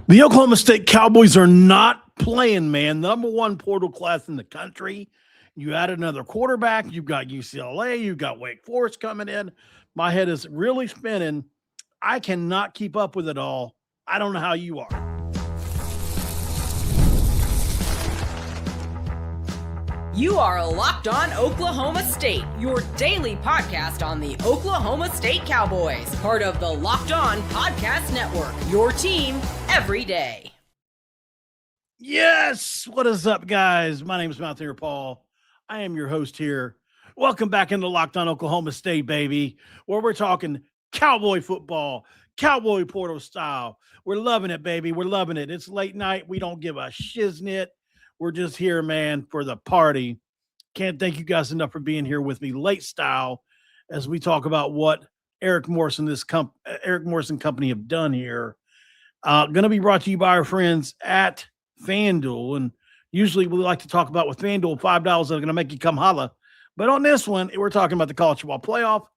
The Oklahoma State Cowboys are not playing, man. Number one portal class in the country. You add another quarterback. You've got UCLA. You've got Wake Forest coming in. My head is really spinning. I cannot keep up with it all. I don't know how you are. You are Locked On Oklahoma State, your daily podcast on the Oklahoma State Cowboys, part of the Locked On Podcast Network, your team every day. Yes! What is up, guys? My name is Mountaineer Paul. I am your host here. Welcome back into Locked On Oklahoma State, baby, where we're talking Cowboy football, Cowboy portal style. We're loving it, baby. We're loving it. It's late night. We don't give a shiznit. We're just here, man, for the party. Can't thank you guys enough for being here with me, late style, as we talk about what Eric Morrison Company have done here. Going to be brought to you by our friends at FanDuel, and usually we like to talk about with FanDuel $5 that are going to make you come holla. But on this one, we're talking about the college football playoff.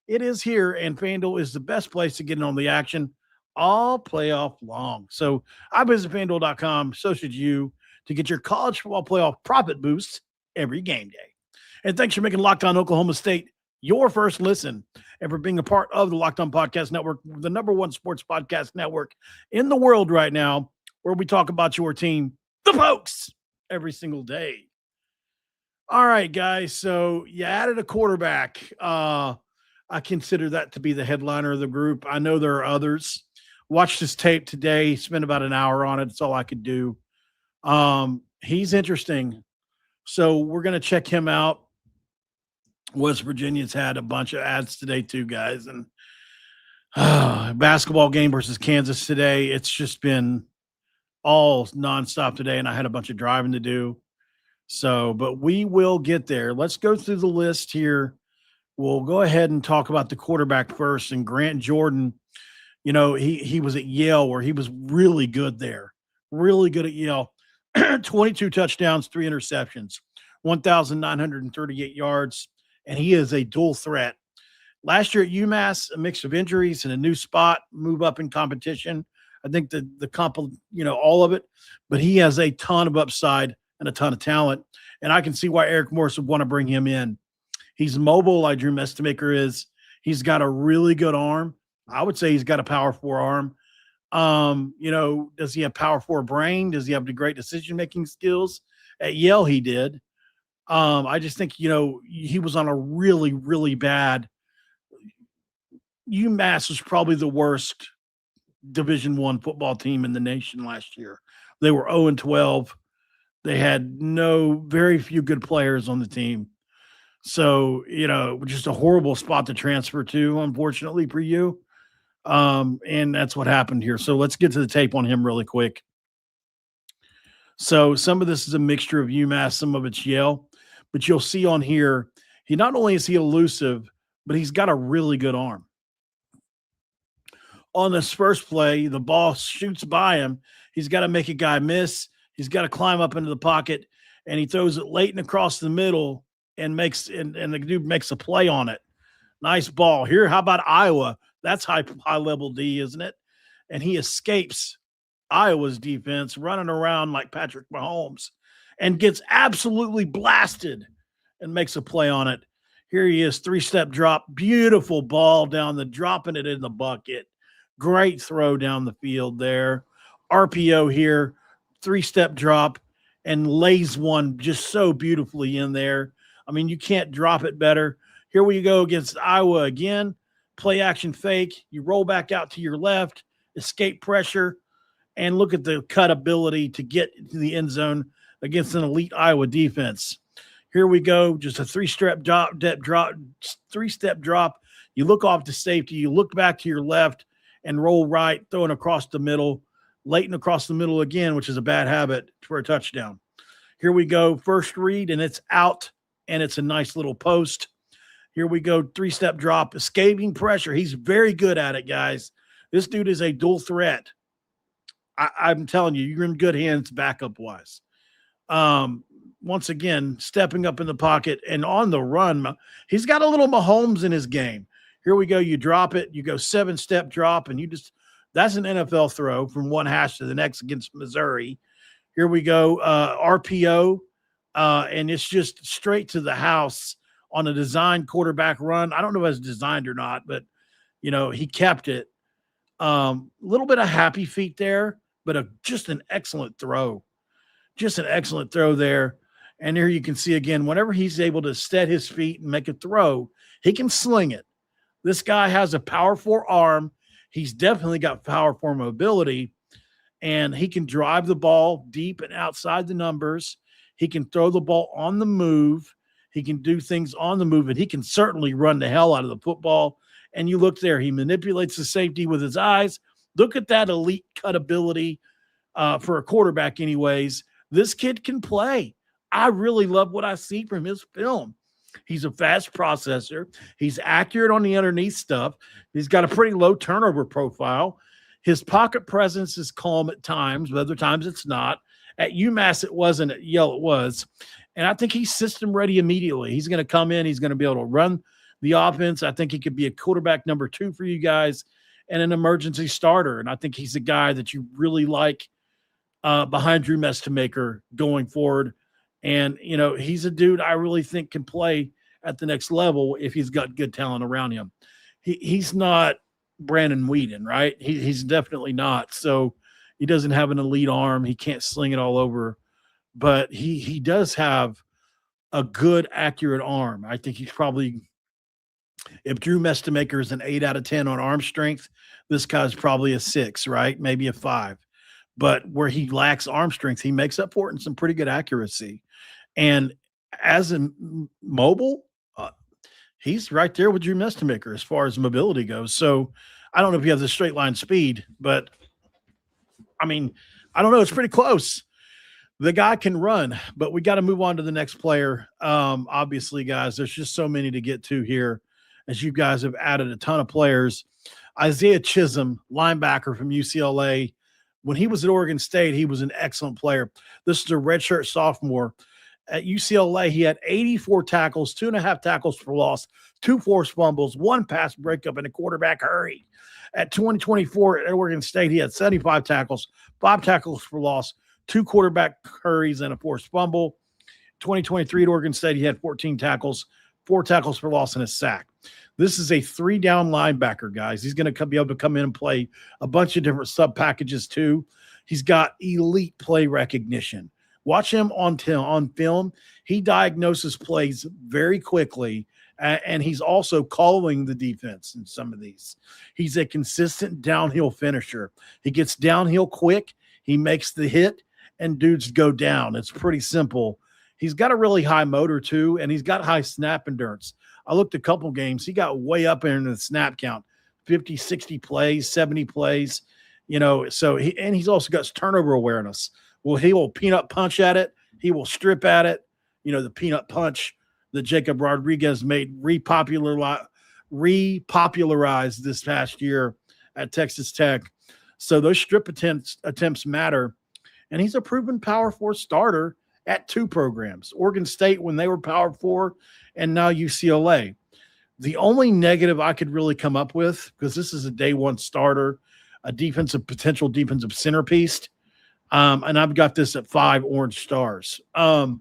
It is here, and FanDuel is the best place to get in on the action all playoff long. So I visit FanDuel.com, so should you, to get your college football playoff profit boosts every game day. And thanks for making Locked On Oklahoma State your first listen and for being a part of the Locked On Podcast Network, the number one sports podcast network in the world right now, where we talk about your team, the Pokes, every single day. All right, guys. So you added a quarterback. I consider that to be the headliner of the group. I know there are others. Watched this tape today, spent about an hour on it. That's all I could do. He's interesting. So we're going to check him out. West Virginia's had a bunch of ads today too, guys. And basketball game versus Kansas today. It's just been all nonstop today, and I had a bunch of driving to do. So, but we will get there. Let's go through the list here. We'll go ahead and talk about the quarterback first. And Grant Jordan, you know, he was at Yale, where he was really good there. Really good at Yale. 22 touchdowns, 3 interceptions, 1,938 yards, and he is a dual threat. Last year at UMass, a mix of injuries and a new spot, move up in competition. I think the all of it, but he has a ton of upside and a ton of talent, and I can see why Eric Morris would want to bring him in. He's mobile, like Drew Mestemaker is. He's got a really good arm. I would say he's got a power 4 arm. Does he have power 4 brain? Does he have the great decision-making skills? At Yale, he did. I just think, he was on a really, really bad – UMass was probably the worst Division I football team in the nation last year. They were 0-12. They had very few good players on the team. So, just a horrible spot to transfer to, unfortunately for you. And that's what happened here. So let's get to the tape on him really quick. So some of this is a mixture of UMass, some of it's Yale, but you'll see on here, he not only is he elusive, but he's got a really good arm. On this first play, the ball shoots by him. He's got to make a guy miss. He's got to climb up into the pocket, and he throws it late and across the middle and the dude makes a play on it. Nice ball. Here, how about Iowa? That's high level D, isn't it? And he escapes Iowa's defense, running around like Patrick Mahomes, and gets absolutely blasted and makes a play on it. Here he is, 3-step drop, beautiful ball dropping it in the bucket. Great throw down the field there. RPO here, 3-step drop, and lays one just so beautifully in there. I mean, you can't drop it better. Here we go against Iowa again. Play action fake. You roll back out to your left, escape pressure, and look at the cut ability to get to the end zone against an elite Iowa defense. Here we go, just a 3-step drop. You look off to safety. You look back to your left and roll right, throwing across the middle, late and across the middle again, which is a bad habit for a touchdown. Here we go, first read, and it's out, and it's a nice little post. Here we go, 3-step drop, escaping pressure. He's very good at it, guys. This dude is a dual threat. I'm telling you, you're in good hands backup-wise. Once again, stepping up in the pocket and on the run. He's got a little Mahomes in his game. Here we go. You drop it. You go 7-step drop, and you just That's an NFL throw from one hash to the next against Missouri. Here we go, RPO, and it's just straight to the house on a designed quarterback run. I don't know if it's designed or not, but, he kept it. A little bit of happy feet there, but just an excellent throw. Just an excellent throw there. And here you can see again, whenever he's able to stead his feet and make a throw, he can sling it. This guy has a powerful arm. He's definitely got powerful mobility, and he can drive the ball deep and outside the numbers. He can throw the ball on the move. He can do things on the move, and he can certainly run the hell out of the football. And you look there, he manipulates the safety with his eyes. Look at that elite cut ability for a quarterback anyways. This kid can play. I really love what I see from his film. He's a fast processor. He's accurate on the underneath stuff. He's got a pretty low turnover profile. His pocket presence is calm at times, but other times it's not. At UMass, it wasn't. At Yale, it was. And I think he's system ready immediately. He's going to come in. He's going to be able to run the offense. I think he could be a quarterback number 2 for you guys and an emergency starter. And I think he's a guy that you really like behind Drew Mestemaker going forward. And, he's a dude I really think can play at the next level if he's got good talent around him. He's not Brandon Whedon, right? He's definitely not. So he doesn't have an elite arm. He can't sling it all over. But he does have a good, accurate arm. I think he's probably – if Drew Mestemaker is an 8 out of 10 on arm strength, this guy's probably a 6, right? Maybe a 5. But where he lacks arm strength, he makes up for it in some pretty good accuracy. And as a mobile, he's right there with Drew Mestemaker as far as mobility goes. So I don't know if he has a straight line speed, but I mean, I don't know. It's pretty close. The guy can run, but we got to move on to the next player. Obviously, guys, there's just so many to get to here as you guys have added a ton of players. Isaiah Chisom, linebacker from UCLA. When he was at Oregon State, he was an excellent player. This is a redshirt sophomore. At UCLA, he had 84 tackles, 2.5 tackles for loss, 2 forced fumbles, 1 pass breakup, and a quarterback hurry. At 2024 at Oregon State, he had 75 tackles, 5 tackles for loss, 2 quarterback hurries, and a forced fumble. 2023 at Oregon State, he had 14 tackles, 4 tackles for loss, and a sack. This is a 3-down linebacker, guys. He's going to be able to come in and play a bunch of different sub packages too. He's got elite play recognition. Watch him on film. He diagnoses plays very quickly, and he's also calling the defense in some of these. He's a consistent downhill finisher. He gets downhill quick. He makes the hit, and dudes go down. It's pretty simple. He's got a really high motor too, and he's got high snap endurance. I looked a couple games. He got way up in the snap count, 50, 60 plays, 70 plays, so he's also got turnover awareness. Well, he will peanut punch at it. He will strip at it. The peanut punch that Jacob Rodriguez made repopularized this past year at Texas Tech. So those strip attempts matter. And he's a proven Power 4 starter at 2 programs, Oregon State when they were Power 4 and now UCLA. The only negative I could really come up with, because this is a day 1 starter, a potential defensive centerpiece, and I've got this at 5 orange stars. The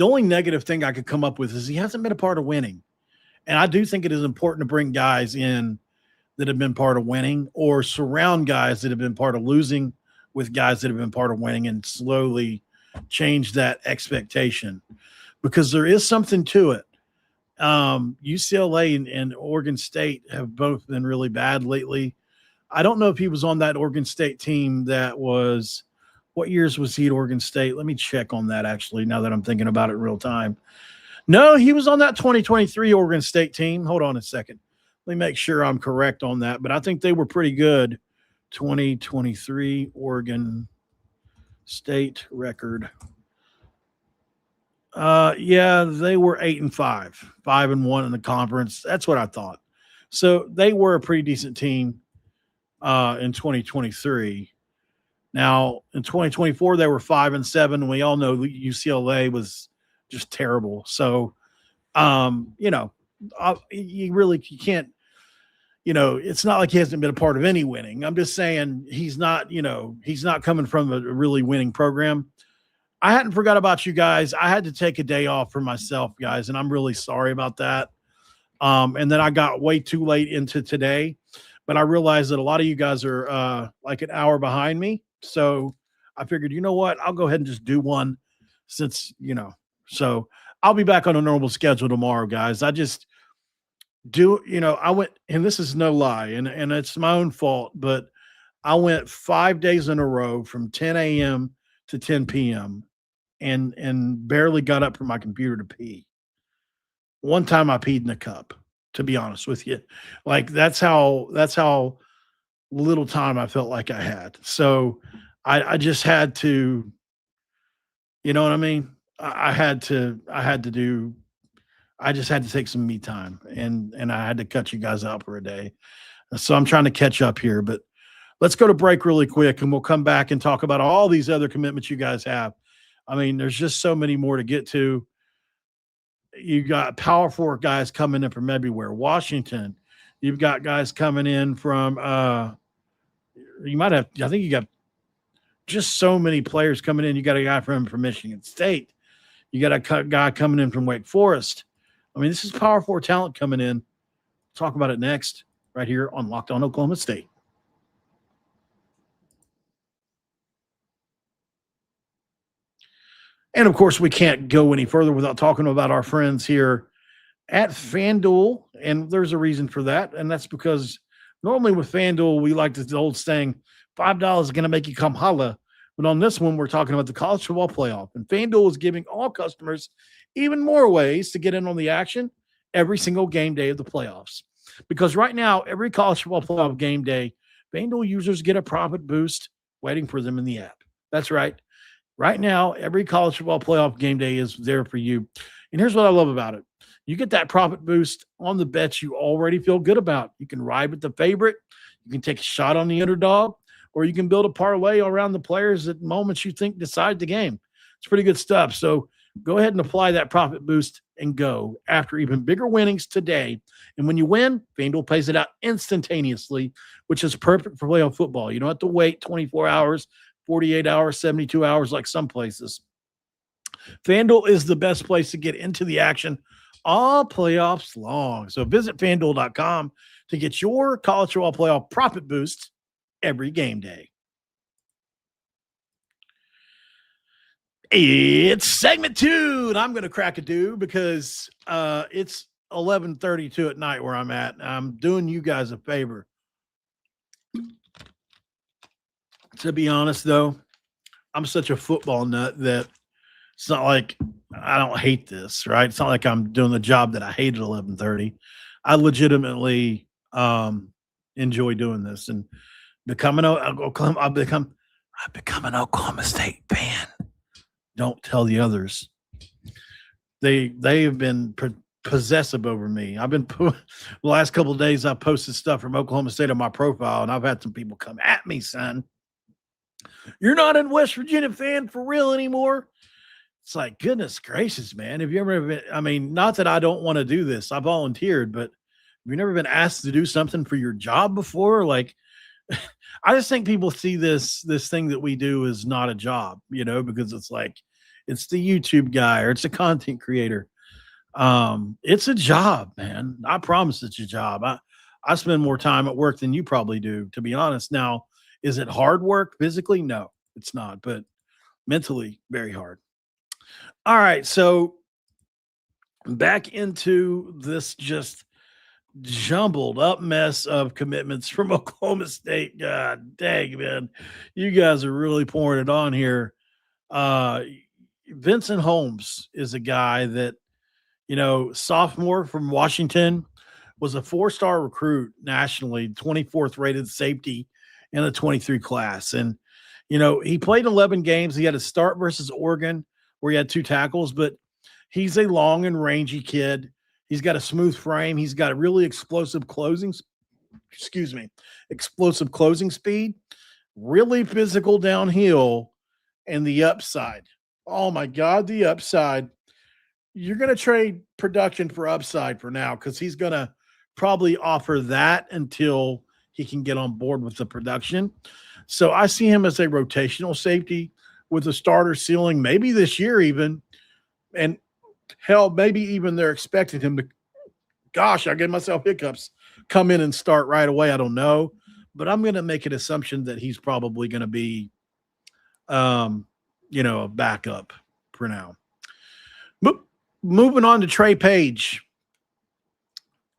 only negative thing I could come up with is he hasn't been a part of winning. And I do think it is important to bring guys in that have been part of winning or surround guys that have been part of losing with guys that have been part of winning and slowly change that expectation, because there is something to it. UCLA and Oregon State have both been really bad lately. I don't know if he was on that Oregon State team that was – what years was he at Oregon State? Let me check on that, actually, now that I'm thinking about it real time. No, he was on that 2023 Oregon State team. Hold on a second. Let me make sure I'm correct on that. But I think they were pretty good. 2023 Oregon State record. Yeah, they were 8-5, 5-1 in the conference. That's what I thought. So they were a pretty decent team in 2023. Now in 2024 they were 5-7. We all know UCLA was just terrible. So you can't. it's not like he hasn't been a part of any winning. I'm just saying he's not coming from a really winning program. I hadn't forgot about you guys. I had to take a day off for myself, guys, and I'm really sorry about that. And then I got way too late into today, but I realized that a lot of you guys are like an hour behind me. So I figured, you know what? I'll go ahead and just do one since, so I'll be back on a normal schedule tomorrow, guys. I just I went, and this is no lie, and it's my own fault, but I went 5 days in a row from 10 a.m. to 10 p.m. and barely got up from my computer to pee. One time I peed in a cup, to be honest with you. Like that's how little time I felt like I had. So I just had to, you know what I mean? I just had to take some me time and I had to cut you guys out for a day. So I'm trying to catch up here, but let's go to break really quick and we'll come back and talk about all these other commitments you guys have. I mean, there's just so many more to get to. You got Power Four guys coming in from everywhere. Washington. You've got guys coming in from I think you got just so many players coming in. You got a guy from Michigan State. You got a guy coming in from Wake Forest. I mean, this is Power Four talent coming in. Talk about it next, right here on Locked On Oklahoma State. And of course, we can't go any further without talking about our friends here at FanDuel. And there's a reason for that. And that's because normally with FanDuel, we like the old saying, $5 is going to make you come holla. But on this one, we're talking about the college football playoff. And FanDuel is giving all customers even more ways to get in on the action every single game day of the playoffs. Because right now, every college football playoff game day, FanDuel users get a profit boost waiting for them in the app. That's right. Right now, every college football playoff game day is there for you. And here's what I love about it. You get that profit boost on the bets you already feel good about. You can ride with the favorite. You can take a shot on the underdog, or you can build a parlay around the players at moments you think decide the game. It's pretty good stuff. So go ahead and apply that profit boost and go after even bigger winnings today. And when you win, FanDuel pays it out instantaneously, which is perfect for playoff football. You don't have to wait 24 hours, 48 hours, 72 hours like some places. FanDuel is the best place to get into the action all playoffs long. So visit FanDuel.com to get your college football playoff profit boost every game day. It's segment 2, and I'm going to crack a do because it's 11:32 at night where I'm at. I'm doing you guys a favor. To be honest, though, I'm such a football nut that it's not like I don't hate this, right? It's not like I'm doing the job that I hate at 11:30. I legitimately enjoy doing this and I've become an Oklahoma State fan. Don't tell the others. They have been possessive over me. I've been the last couple of days I posted stuff from Oklahoma State on my profile, and I've had some people come at me, son. You're not a West Virginia fan for real anymore. It's like, goodness gracious, man. Have you ever been, I mean, not that I don't want to do this. I volunteered, but have you never been asked to do something for your job before? Like, I just think people see this thing that we do is not a job, because it's like, it's the YouTube guy or it's a content creator. It's a job, man. I promise it's a job. I spend more time at work than you probably do, to be honest. Now, is it hard work physically? No, it's not, but mentally very hard. All right. So back into this just jumbled up mess of commitments from Oklahoma State. God dang, man. You guys are really pouring it on here. Vincent Holmes is a guy that, sophomore from Washington, was a 4-star recruit nationally, 24th rated safety in the 23 class. And, he played 11 games. He had a start versus Oregon where he had 2 tackles, but he's a long and rangy kid. He's got a smooth frame. He's got a really explosive closing speed, really physical downhill, and the upside. Oh my God, the upside. You're going to trade production for upside for now because he's going to probably offer that until he can get on board with the production. So I see him as a rotational safety with a starter ceiling, maybe this year even. And hell, maybe even they're expecting him to, gosh, I gave myself hiccups, come in and start right away. I don't know. But I'm going to make an assumption that he's probably going to be, a backup for now. Moving on to Trey Page.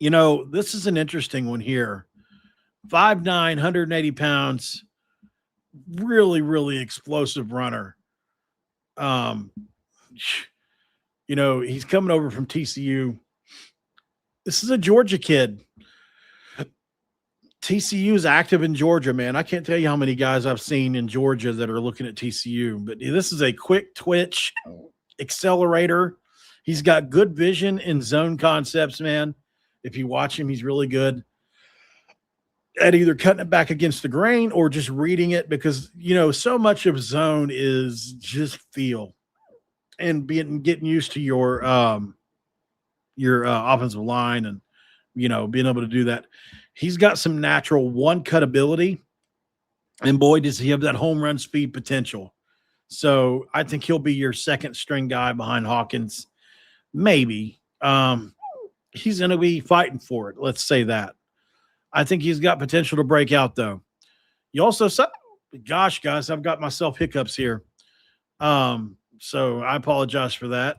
This is an interesting one here. 5'9", 180 pounds, really, really explosive runner. He's coming over from TCU. This is a Georgia kid. TCU is active in Georgia, man. I can't tell you how many guys I've seen in Georgia that are looking at TCU, but this is a quick twitch accelerator. He's got good vision in zone concepts, man. If you watch him, he's really good at either cutting it back against the grain or just reading it because, so much of zone is just feel and getting used to your offensive line and, being able to do that. He's got some natural one-cut ability, and boy, does he have that home run speed potential. So I think he'll be your second-string guy behind Hawkins. Maybe. He's going to be fighting for it. Let's say that. I think he's got potential to break out, though. You also said, gosh, guys, I've got myself hiccups here. So I apologize for that.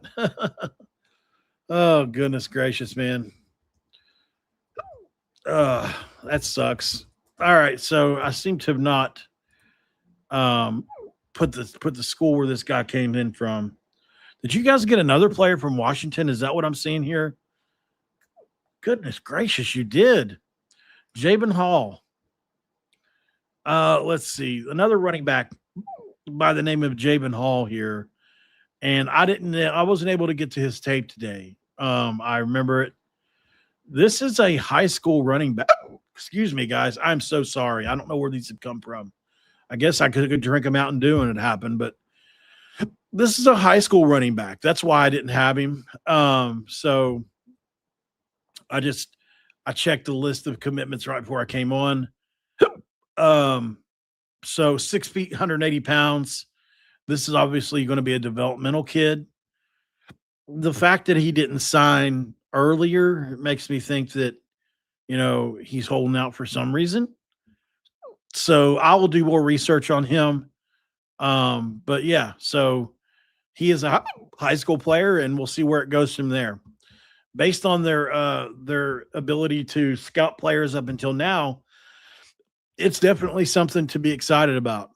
Oh, goodness gracious, man. That sucks. All right, so I seem to have not put the school where this guy came in from. Did you guys get another player from Washington? Is that what I'm seeing here? Goodness gracious, you did. Jabin Hall. Let's see. Another running back by the name of Jabin Hall here. And I wasn't able to get to his tape today. I remember it. This is a high school running back. Excuse me, guys. I'm so sorry. I don't know where these have come from. I guess I could drink a Mountain Dew and it happened, but this is a high school running back. That's why I didn't have him. So I checked the list of commitments right before I came on. So 6 feet, 180 pounds. This is obviously going to be a developmental kid. The fact that he didn't sign earlier makes me think that, he's holding out for some reason. So I will do more research on him. But yeah, so he is a high school player and we'll see where it goes from there. Based on their ability to scout players up until now, it's definitely something to be excited about.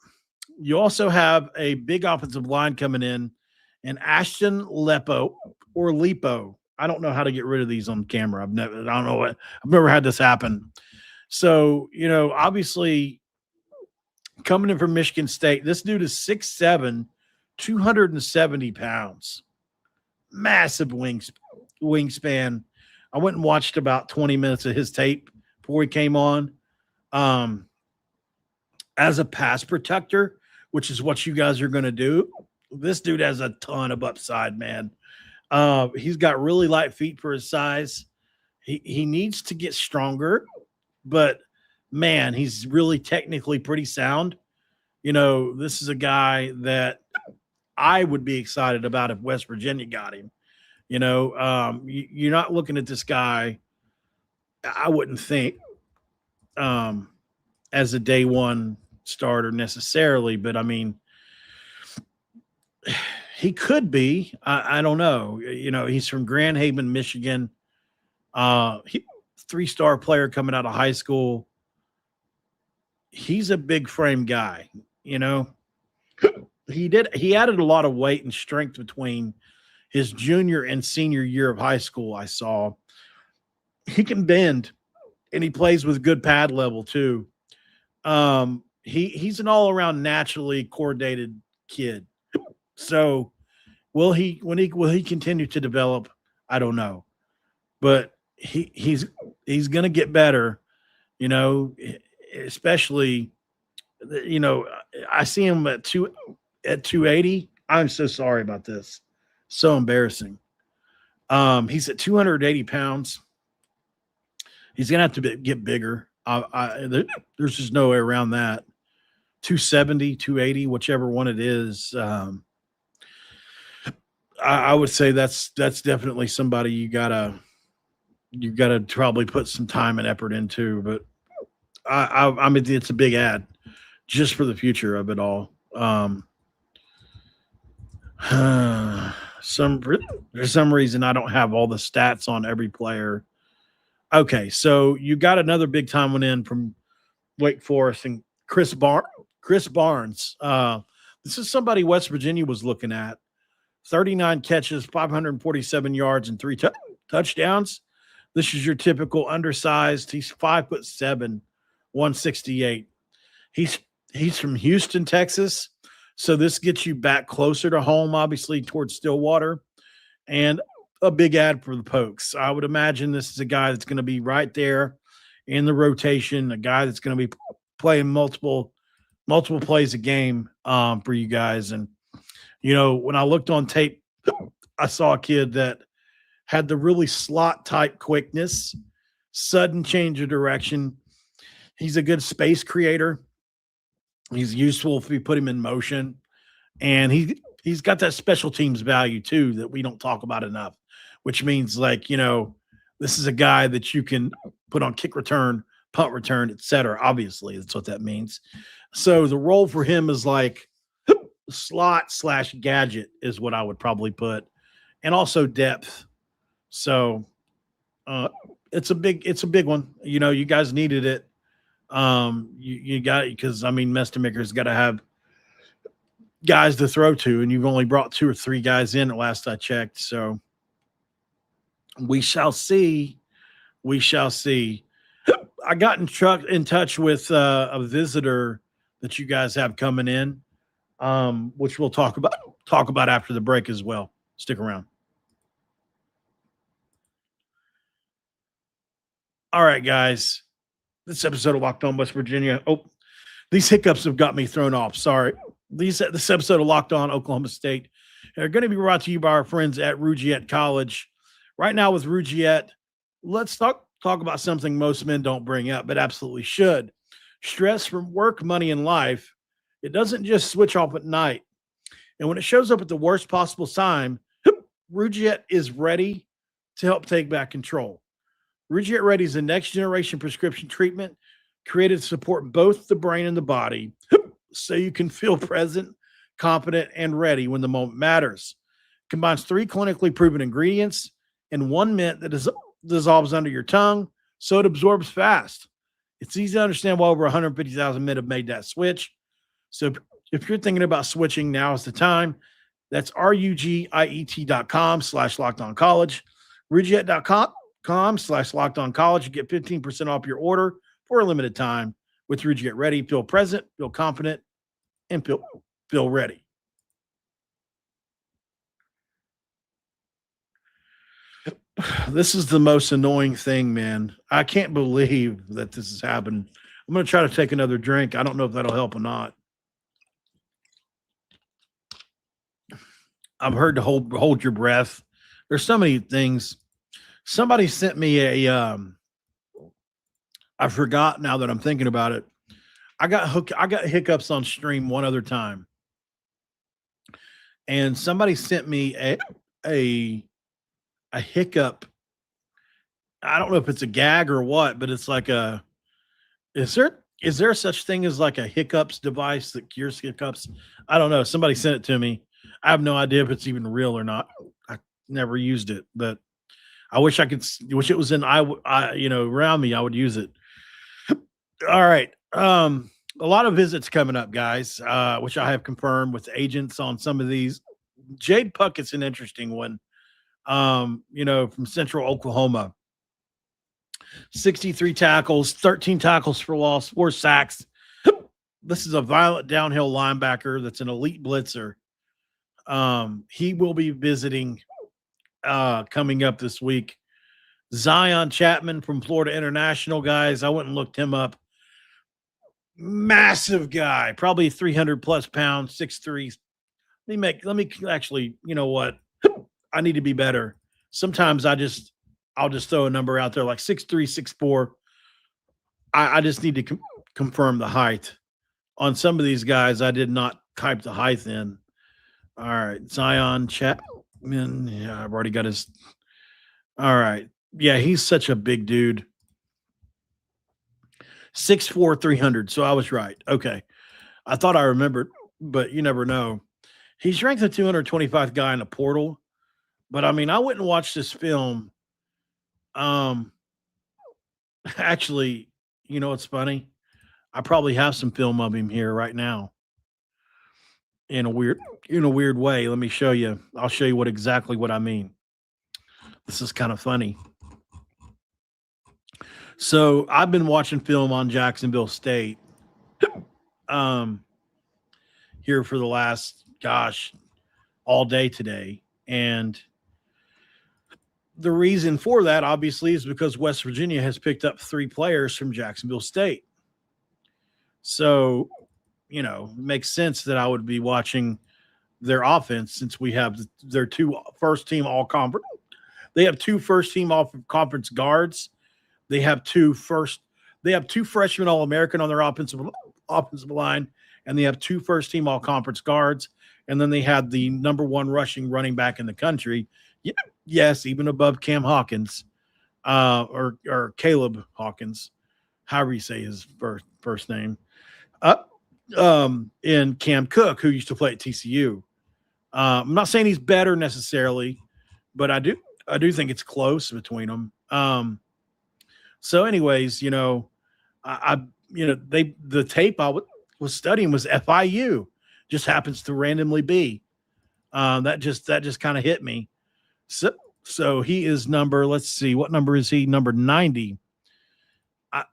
You also have a big offensive line coming in, and Ashton Lepo or Lepo. I don't know how to get rid of these on camera. I've never had this happen. So, obviously coming in from Michigan State, this dude is 6'7", 270 pounds. Massive wingspan. I went and watched about 20 minutes of his tape before he came on. As a pass protector, which is what you guys are going to do, this dude has a ton of upside, man. He's got really light feet for his size. He needs to get stronger, but man, he's really technically pretty sound. This is a guy that I would be excited about if West Virginia got him. You're not looking at this guy, I wouldn't think, as a day one starter necessarily, but I mean, he could be. I don't know. He's from Grand Haven, Michigan. He 3-star player coming out of high school. He's a big frame guy. He added a lot of weight and strength between his junior and senior year of high school. I saw he can bend, and he plays with good pad level too. He's an all-around naturally coordinated kid. So will he continue to develop? I don't know, but he's going to get better, especially, I see him at 280. I'm so sorry about this. So embarrassing. He's at 280 pounds. He's going to have to get bigger. There's just no way around that. 270, 280, whichever one it is. I would say that's definitely somebody you gotta probably put some time and effort into. But I mean, it's a big ad just for the future of it all. For some reason I don't have all the stats on every player. Okay, so you got another big time one in from Wake Forest and Chris Barnes. This is somebody West Virginia was looking at. 39 catches, 547 yards, and 3 touchdowns. This is your typical undersized. He's 5'7", 168. He's from Houston, Texas. So this gets you back closer to home, obviously towards Stillwater, and a big ad for the Pokes. I would imagine this is a guy that's going to be right there in the rotation, a guy that's going to be playing multiple plays a game for you guys. And, you know, when I looked on tape, I saw a kid that had the really slot type quickness, sudden change of direction. He's a good space creator. He's useful if we put him in motion. And he's got that special teams value too that we don't talk about enough, which means, like, you know, this is a guy that you can put on kick return, punt return, etc. Obviously, that's what that means. So the role for him is like slot / gadget is what I would probably put, and also depth. So it's a big one. You know, you guys needed it. You got it because, I mean, Mestemaker's got to have guys to throw to, and you've only brought 2 or 3 guys in at last I checked. So we shall see. We shall see. I got in touch with a visitor that you guys have coming in, which we'll talk about after the break as well. Stick around. All right, guys. This episode of Locked On West Virginia. Oh, these hiccups have got me thrown off. Sorry. This episode of Locked On Oklahoma State are going to be brought to you by our friends at Rougiette College. Right now with Rougiette, let's talk about something most men don't bring up, but absolutely should. Stress from work, money, and life. It doesn't just switch off at night. And when it shows up at the worst possible time, Rougiette is ready to help take back control. Rougiette Ready is a next-generation prescription treatment created to support both the brain and the body so you can feel present, competent, and ready when the moment matters. It combines 3 clinically proven ingredients and 1 mint that dissolves under your tongue so it absorbs fast. It's easy to understand why over 150,000 men have made that switch. So if you're thinking about switching, now is the time. That's rugiet.com/lockedoncollege, rugiet.com/lockedoncollege. You get 15% off your order for a limited time with Rougiette Ready. Feel present, feel confident, and feel ready. This is the most annoying thing, man. I can't believe that this has happened. I'm going to try to take another drink. I don't know if that'll help or not. I've heard to hold your breath. There's so many things. Somebody sent me I forgot now that I'm thinking about it. I got hiccups on stream one other time. And somebody sent me a hiccup. I don't know if it's a gag or what, but it's like is there such thing as like a hiccups device that cures hiccups? I don't know. Somebody sent it to me. I have no idea if it's even real or not. I never used it, but I wish it was around me. I would use it. All right. A lot of visits coming up, guys, which I have confirmed with agents on some of these. Jade Puckett's an interesting one. From Central Oklahoma. 63 tackles, 13 tackles for loss, 4 sacks. This is a violent downhill linebacker that's an elite blitzer. He will be visiting coming up this week. Zion Chapman from Florida International, guys. I went and looked him up. Massive guy, probably 300 plus pounds, 6'3". Let me actually, you know what? I need to be better. Sometimes I I'll just throw a number out there like 6'3", 6'4". I just need to confirm the height. On some of these guys, I did not type the height in. All right, Zion Chapman. Yeah, I've already got his. All right. Yeah, he's such a big dude. 6'4", 300. So I was right. Okay. I thought I remembered, but you never know. He's ranked the 225th guy in the portal. But I mean, I wouldn't watch this film. Actually, you know what's funny? I probably have some film of him here right now. In a weird way. Let me show you. I'll show you exactly what I mean. This is kind of funny. So I've been watching film on Jacksonville State here for the last, all day today. And the reason for that, obviously, is because West Virginia has picked up 3 players from Jacksonville State. So, it makes sense that I would be watching their offense since we have their 2 first-team all-conference. They have 2 first-team all-conference guards. They have 2 freshmen All-American on their offensive line, and they have 2 first-team all-conference guards. And then they had the number 1 rushing running back in the country. Yes, even above Cam Hawkins, or Caleb Hawkins, however you say his first name. And Cam Cook, who used to play at TCU. I'm not saying he's better necessarily, but I do think it's close between them. So anyways, the tape I was studying was FIU, just happens to randomly be. That just kind of hit me. So he is let's see, what number is he? Number 90.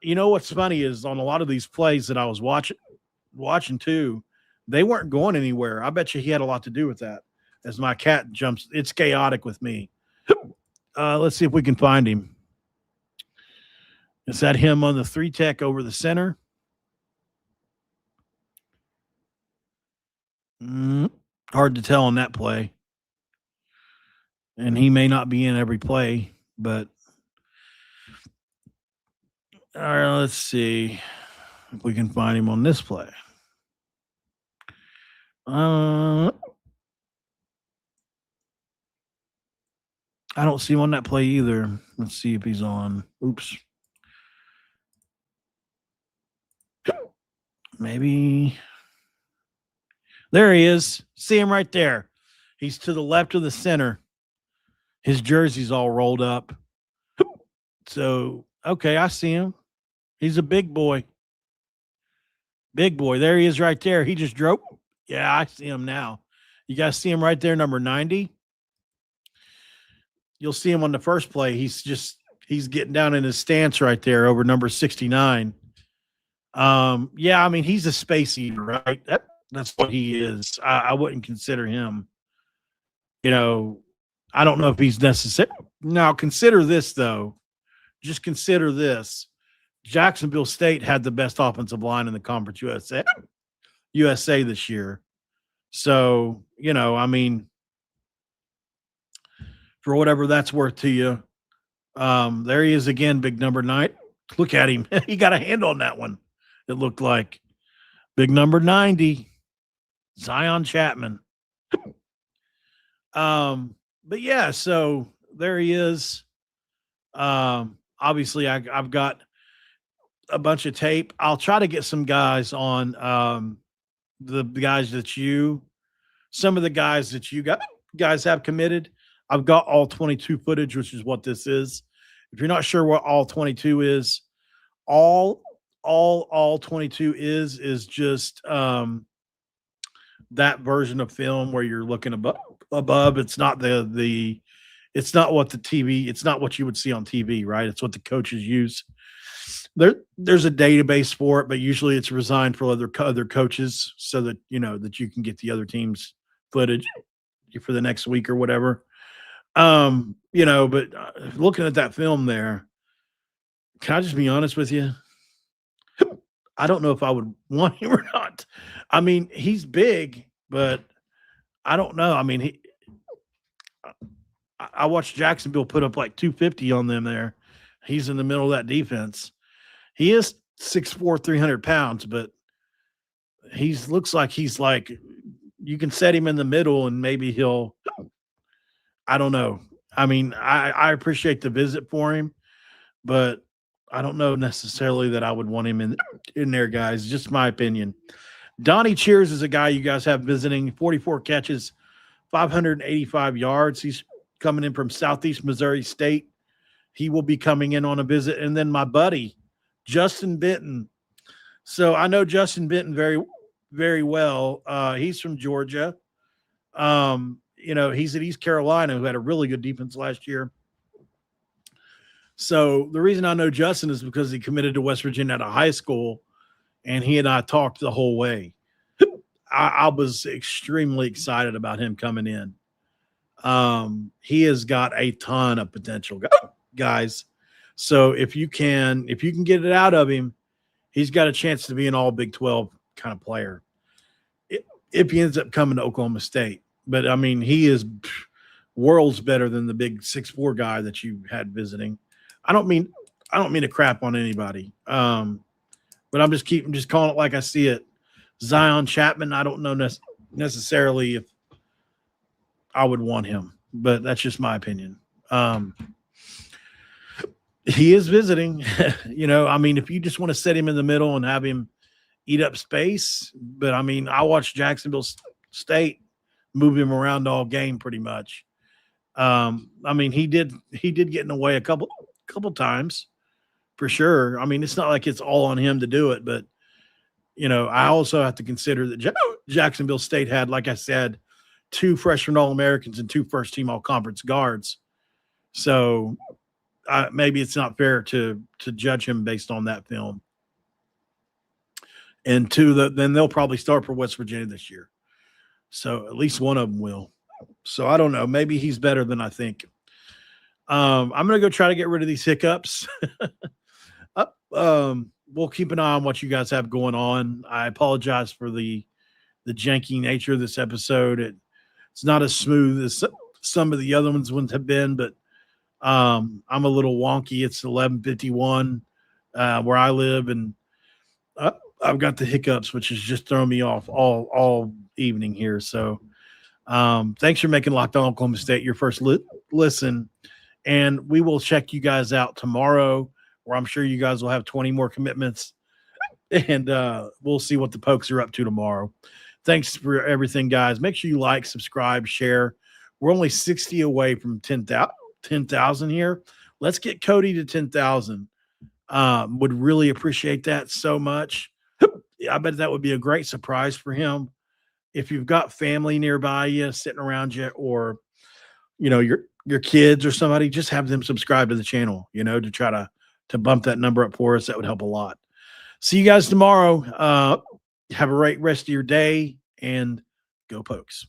What's funny is on a lot of these plays that I was watching too, they weren't going anywhere. I bet you he had a lot to do with that. As my cat jumps, it's chaotic with me. Let's see if we can find him. Is that him on the 3 tech over the center? Hard to tell on that play. And he may not be in every play, but all right, let's see if we can find him on this play. I don't see him on that play either. Let's see if he's on. Oops. Maybe. There he is. See him right there. He's to the left of the center. His jersey's all rolled up. So, okay, I see him. He's a big boy. Big boy. There he is right there. He just drove. Yeah, I see him now. You guys see him right there, number 90? You'll see him on the first play. He's getting down in his stance right there over number 69. Yeah, I mean, he's a space eater, right? That's what he is. I wouldn't consider him, I don't know if he's necessary. Now, consider this, though. Just consider this. Jacksonville State had the best offensive line in the Conference USA this year. So, I mean, for whatever that's worth to you, there he is again, big number 9. Look at him. He got a hand on that one. It looked like big number 90, Zion Chapman. But yeah, so there he is. Obviously I've got a bunch of tape. I'll try to get some guys on, some of the guys that you guys have committed. I've got all 22 footage, which is what this is. If you're not sure what all 22 is, all 22 is just that version of film where you're looking above. It's not it's not what the TV, it's not what you would see on TV, right? It's what the coaches use. There's a database for it, but usually it's resigned for other coaches so that that you can get the other team's footage for the next week or whatever. But looking at that film there, can I just be honest with you? I don't know if I would want him or not. I mean, he's big, but I don't know. I mean, I watched Jacksonville put up like 250 on them there. He's in the middle of that defense. He is 6'4", 300 pounds, but looks like he's like, you can set him in the middle and maybe I don't know. I mean, I appreciate the visit for him, but I don't know necessarily that I would want him in there, guys. Just my opinion. Donnie Cheers is a guy you guys have visiting, 44 catches, 585 yards. He's coming in from Southeast Missouri State. He will be coming in on a visit. And then my buddy, Justin Benton. So I know Justin Benton very, very well. He's from Georgia. He's at East Carolina, who had a really good defense last year. So the reason I know Justin is because he committed to West Virginia out of high school, and he and I talked the whole way. I was extremely excited about him coming in. He has got a ton of potential, guys. So if you can get it out of him, he's got a chance to be an all Big 12 kind of player if he ends up coming to Oklahoma State. But I mean, he is worlds better than the big 6'4" guy that you had visiting. I don't mean to crap on anybody. But I'm just calling it like I see it. Zion Chapman, I don't know necessarily if I would want him, but that's just my opinion. He is visiting, I mean, if you just want to set him in the middle and have him eat up space, but I mean, I watched Jacksonville State move him around all game pretty much. I mean, he did get in the way a couple times for sure. I mean, it's not like it's all on him to do it, but I also have to consider that Jacksonville State had, like I said, 2 freshman All-Americans and 2 first-team All-Conference guards. So maybe it's not fair to judge him based on that film. And 2, then they'll probably start for West Virginia this year. So at least one of them will. So I don't know. Maybe he's better than I think. I'm going to go try to get rid of these hiccups. We'll keep an eye on what you guys have going on. I apologize for the janky nature of this episode. It's not as smooth as some of the other ones have been, but I'm a little wonky. It's 11:51 where I live, and I've got the hiccups, which is just throwing me off all evening here. So thanks for making Locked On Oklahoma State your first listen, and we will check you guys out tomorrow, where I'm sure you guys will have 20 more commitments, and we'll see what the Pokes are up to tomorrow. Thanks for everything, guys. Make sure you like, subscribe, share. We're only 60 away from 10,000 here. Let's get Cody to 10,000. Would really appreciate that so much. I bet that would be a great surprise for him. If you've got family nearby you, sitting around you, or your kids or somebody, just have them subscribe to the channel, to try to bump that number up for us. That would help a lot. See you guys tomorrow. Have a great rest of your day, and go Pokes.